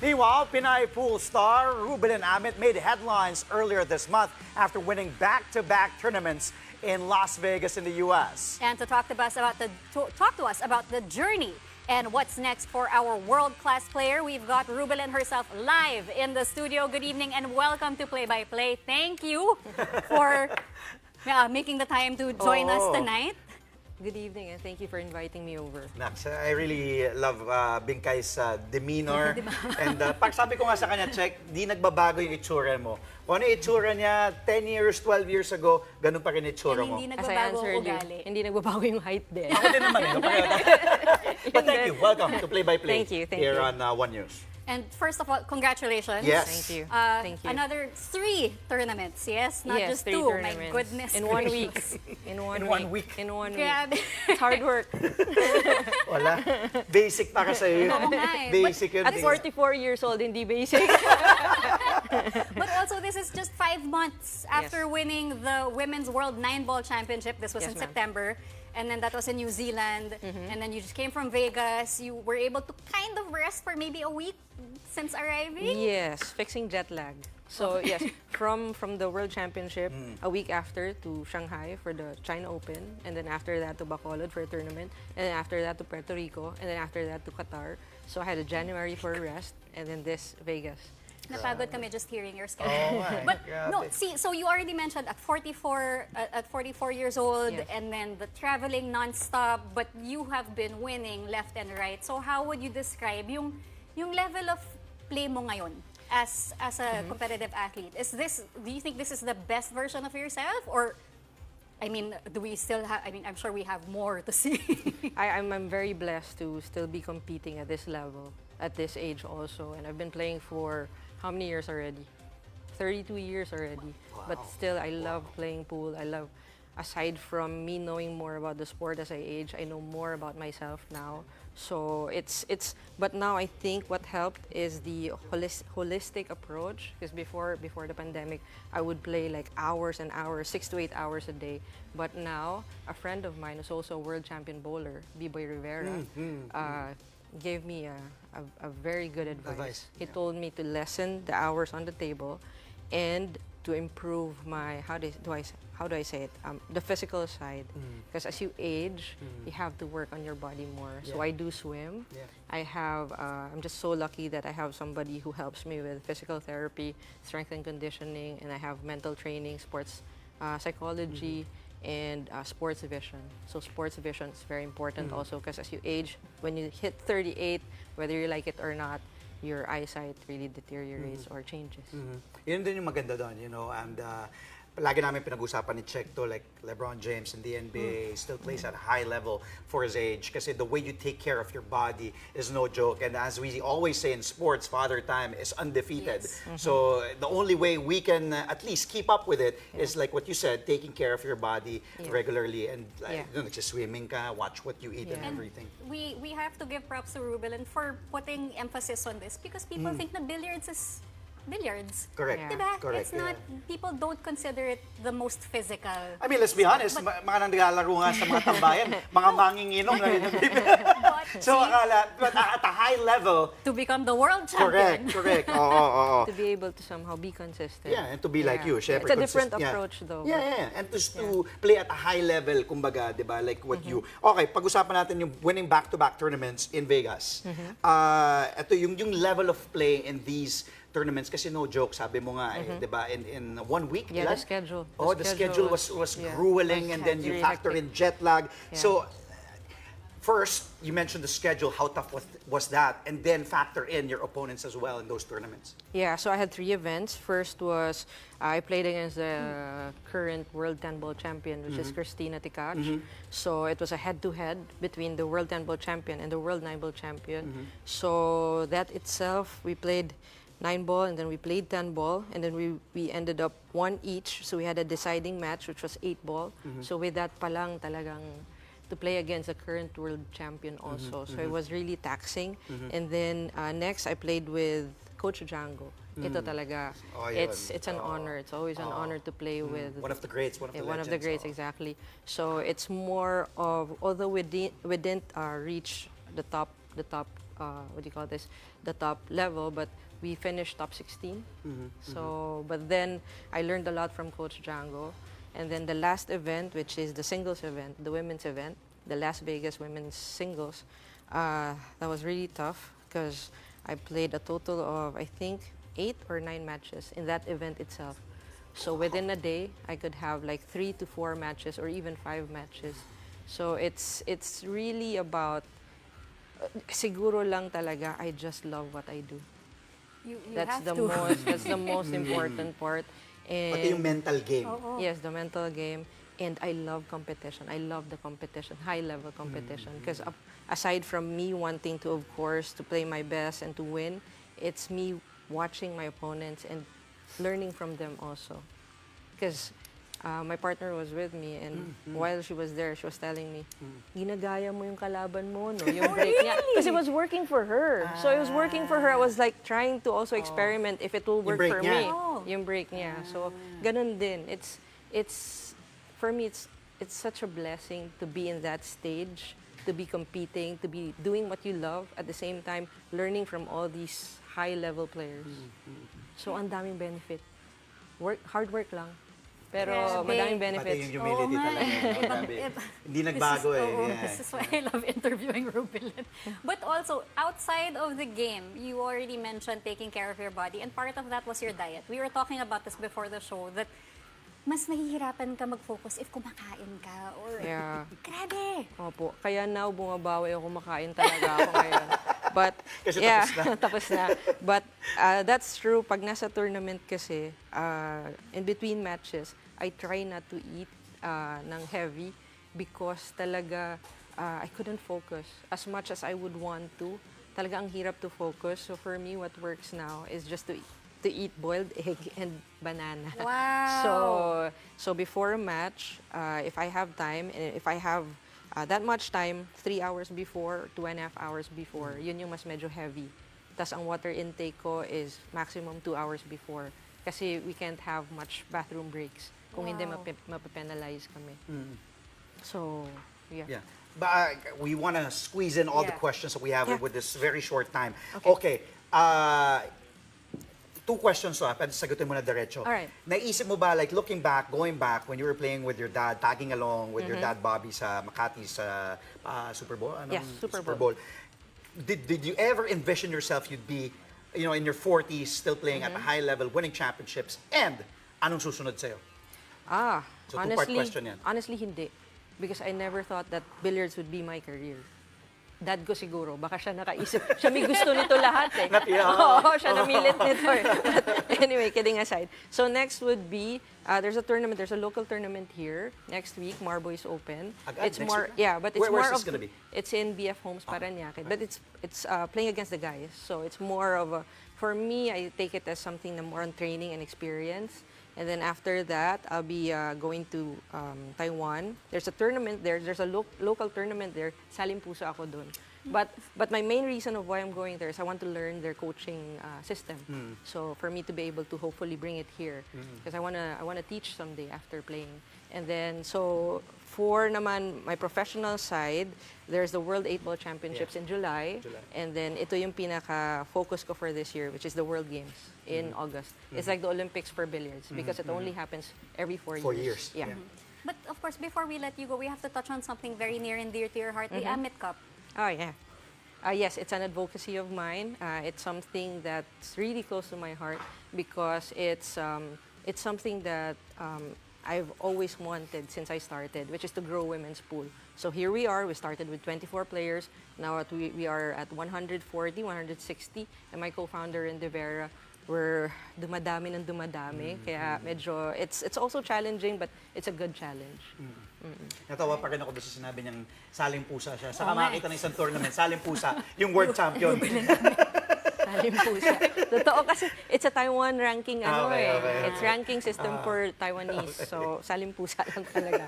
Meanwhile, Pinay pool star Rubilen Amit made headlines earlier this month after winning back-to-back tournaments in Las Vegas in the U.S. And to talk to us about the journey and what's next for our world-class player, we've got Rubilen herself live in the studio. Good evening and welcome to Play by Play. Thank you for making the time to join us tonight. Good evening and thank you for inviting me over. Nax, I really love Bingkay's demeanor. And pag sabi ko nga sa kanya, Check, di nagbabago yung itsura mo. Kung ano yung itsura niya 10 years, 12 years ago, ganun pa rin yung itsura mo. Hindi As I nagbabago ang answered you, ugali. hindi nagbabago yung height din. Ako din naman. But thank you. Welcome to Play by Play Thank you. here on One News. And first of all, congratulations. Yes. Thank you. Thank you. Another 3 tournaments, yes? Not Yes, just 3 2. My tournaments. goodness In 1 gracious. week. In 1 week. In 1 week. Grabe. It's hard work. Wala. Basic para sa'yo yun. Oo nga eh. Basic yun. At 44 years old, hindi basic. But also, this is just 5 months after winning the Women's World 9-Ball Championship. This was Yes, in ma'am. September. And then that was in New Zealand. And then you just came from Vegas. You were able to kind of rest for maybe a week since arriving. Yes, fixing jet lag. So yes, from the World Championship, a week after to Shanghai for the China Open, and then after that to Bacolod for a tournament, and then after that to Puerto Rico, and then after that to Qatar. So I had a January for a rest, and then this Vegas. Napagod kami just hearing your schedule. Oh, my. But no, Grabe. see, so you already mentioned at 44 years old, Yes. and then the traveling nonstop, but you have been winning left and right. So how would you describe yung level of play mo ngayon as a competitive athlete? Do you think this is the best version of yourself, or I mean, do we still have? I mean, I'm sure we have more to see. I'm very blessed to still be competing at this level, at this age also, and I've been playing for how many years already? 32 years already. Wow. But still, I love playing pool. I love, aside from me knowing more about the sport as I age, I know more about myself now. So but now I think what helped is the holistic approach. Because before the pandemic, I would play like hours and hours, 6 to 8 hours a day. But now, a friend of mine who's also a world champion bowler, B-Boy Rivera, gave me a very good advice. He told me to lessen the hours on the table and to improve my, how do I say it, the physical side. Because as you age, you have to work on your body more. So Yeah. I do swim. Yeah. I have, I'm just so lucky that I have somebody who helps me with physical therapy, strength and conditioning, and I have mental training, sports psychology, and sports vision. So sports vision is very important also because as you age, when you hit 38, whether you like it or not, your eyesight really deteriorates or changes. Yun din yung maganda doon, and lagi namin pinag-usapan ni Check to, like LeBron James in the NBA still plays at a high level for his age kasi the way you take care of your body is no joke. And as we always say in sports, Father Time is undefeated. Yes. So the only way we can at least keep up with it is like what you said, taking care of your body regularly and nagsiswimming ka, watch what you eat and everything. We have to give props to Rubilen for putting emphasis on this because people think na billiards is billiards. Correct. Yeah. Diba? Correct, It's not, people don't consider it the most physical. I mean, let's be honest, mga naglalaro nga sa mga tambayan, mga manginginom na rin. But So, but at a high level, to become the world champion. correct. Oo. To be able to somehow be consistent. Yeah, and to be like you, syempre. It's a different consist- approach though. Yeah. And just to play at a high level, kumbaga, di ba? Like what you... Okay, pag-usapan natin yung winning back-to-back tournaments in Vegas. Ito, yung level of play in these tournaments, kasi no joke, sabi mo nga, di ba, in 1 week? Yeah, ilan? the schedule. The schedule was grueling, and then you factor in jet lag. So, first, you mentioned the schedule, how tough was that? And then factor in your opponents as well in those tournaments. Yeah, so I had 3 events. First was I played against the current World 10-Ball champion, which is Christina Ticach. So it was a head-to-head between the World 10-Ball champion and the World 9-Ball champion. So that itself, we played 9-ball and then we played 10-ball and then we ended up 1 each. So we had a deciding match, which was 8-ball. So with that palang talagang to play against a current world champion also. So it was really taxing. And then next, I played with Coach Django. Ito talaga, it's an honor. It's always an honor to play with One of the greats, one of the one of the legends, greats, exactly. So it's more of, although we didn't reach the top what do you call this, the top level, but we finished top 16. So, but then I learned a lot from Coach Django. And then the last event, which is the singles event, the women's event, the Las Vegas women's singles, that was really tough because I played a total of, I think, 8 or 9 matches in that event itself. So within a day, I could have like 3 to 4 matches or even 5 matches. So it's really about, siguro lang talaga, I just love what I do. You That's have the to. most, that's the most important part. Pati yung And mental game. yes, the mental game. And I love competition. I love the competition, high-level competition. Because aside from me wanting to, of course, to play my best and to win, it's me watching my opponents and learning from them also. Because my partner was with me, and while she was there, she was telling me, ginagaya mo yung kalaban mo, no? Yung break niya. Because it was working for her. So it was working for her. I was like trying to also experiment if it will work break for niya. me. Oh. Yung break niya. So ganun din. It's for me, it's such a blessing to be in that stage, to be competing, to be doing what you love, at the same time learning from all these high-level players. So ang daming benefit. Hard work lang. Pero Grabe. madaming Pati benefits. yung humility Oo nga talaga. eh. no? Grabe. Hindi nagbago This is, eh. oo, Yeah. This is why I love interviewing Rubilen. But also, outside of the game, you already mentioned taking care of your body, and part of that was your diet. We were talking about this before the show, that mas nahihirapan ka mag-focus if kumakain ka, or Yeah. grabe. Opo. Kaya now, bumabawi ako, kumakain talaga ako ngayon. But, Kasi yeah, tapos na. tapos na. But that's true. Pag nasa tournament kasi, in between matches, I try not to eat ng heavy because talaga I couldn't focus as much as I would want to. Talaga ang hirap to focus. So for me, what works now is just to eat boiled egg and banana. Wow. So before a match, if I have time, and if I have that much time, 3 hours before, 2.5 hours before, yun yung mas medyo heavy. Tas ang water intake ko is maximum 2 hours before. Kasi we can't have much bathroom breaks kung hindi Wow. mapapenalize kami. So, yeah. Yeah. But we want to squeeze in all the Yeah. questions that we have Yeah. with this very short time. Okay. Okay. 2 questions so pwede sagutin mo na diretso. Alright. Naisip mo ba, like looking back, going back, when you were playing with your dad, tagging along with your dad Bobby sa Makati's Super Bowl? Anong Yes, Super Bowl. Did you ever envision yourself you'd be, in your 40s, still playing at a high level, winning championships, and anong susunod sa'yo? So, two-part question yan. Honestly, hindi. Because I never thought that billiards would be my career. Dad ko siguro, baka siya nakaisip. Siya may gusto nito lahat eh. Oo, siya namilit nito eh. But anyway, kidding aside. So next would be, there's a local tournament here next week, Marboy's Open. Agad, It's next more, week? yeah, but it's Where's more this of, gonna be? it's in BF Homes Parañaque. But it's playing against the guys. So it's more of a, for me, I take it as something na more on training and experience. And then after that, I'll be going to Taiwan. There's a tournament there. There's a local tournament there. Salimpusa ako dun. But my main reason of why I'm going there is I want to learn their coaching system. So for me to be able to hopefully bring it here, because I wanna teach someday after playing. And then so for naman my professional side, there's the World 8-Ball Championships in July. And then ito yung pinaka-focus ko for this year, which is the World Games in August. It's like the Olympics for billiards because it only happens every 4 years. 4 years. Yeah. Yeah. But of course, before we let you go, we have to touch on something very near and dear to your heart, the Amit Cup. Oh, yeah. Yes, it's an advocacy of mine. It's something that's really close to my heart because it's something that I've always wanted since I started, which is to grow women's pool. So here we are. We started with 24 players. Now we are at 140, 160. And my co-founder in Devera, we're dumadami ng dumadami. Kaya medyo, it's also challenging, but it's a good challenge. Natawa pa rin ako doon sa sinabi niyang saling pusa siya. Saka makakita ng isang tournament, saling pusa, yung world champion. Salimpusa. Totoo kasi it's a Taiwan ranking Okay. It's ranking system for Taiwanese. So Salimpusa lang talaga.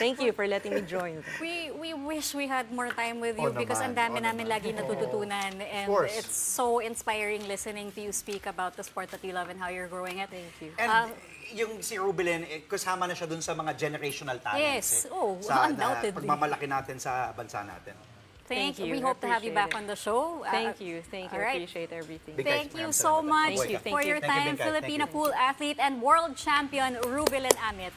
Thank you for letting me join. We wish we had more time with you Oo because ang dami naman, namin lagi natututunan, and course. it's so inspiring listening to you speak about the sport that you love and how you're growing it. Thank you. And yung si Rubilen, kasama na siya dun sa mga generational talents. Yes. Oh, sa undoubtedly. pagmamalaki natin sa bansa natin. Thank you. We I hope to have you back appreciate on the show. Thank you. Thank you. all I right. appreciate everything. Big Thank guys, you ma'am. so Salamat. much Thank you, thank for you. your Thank you, time, big guy. Thank Filipino you. pool athlete and world champion Rubilen Amit.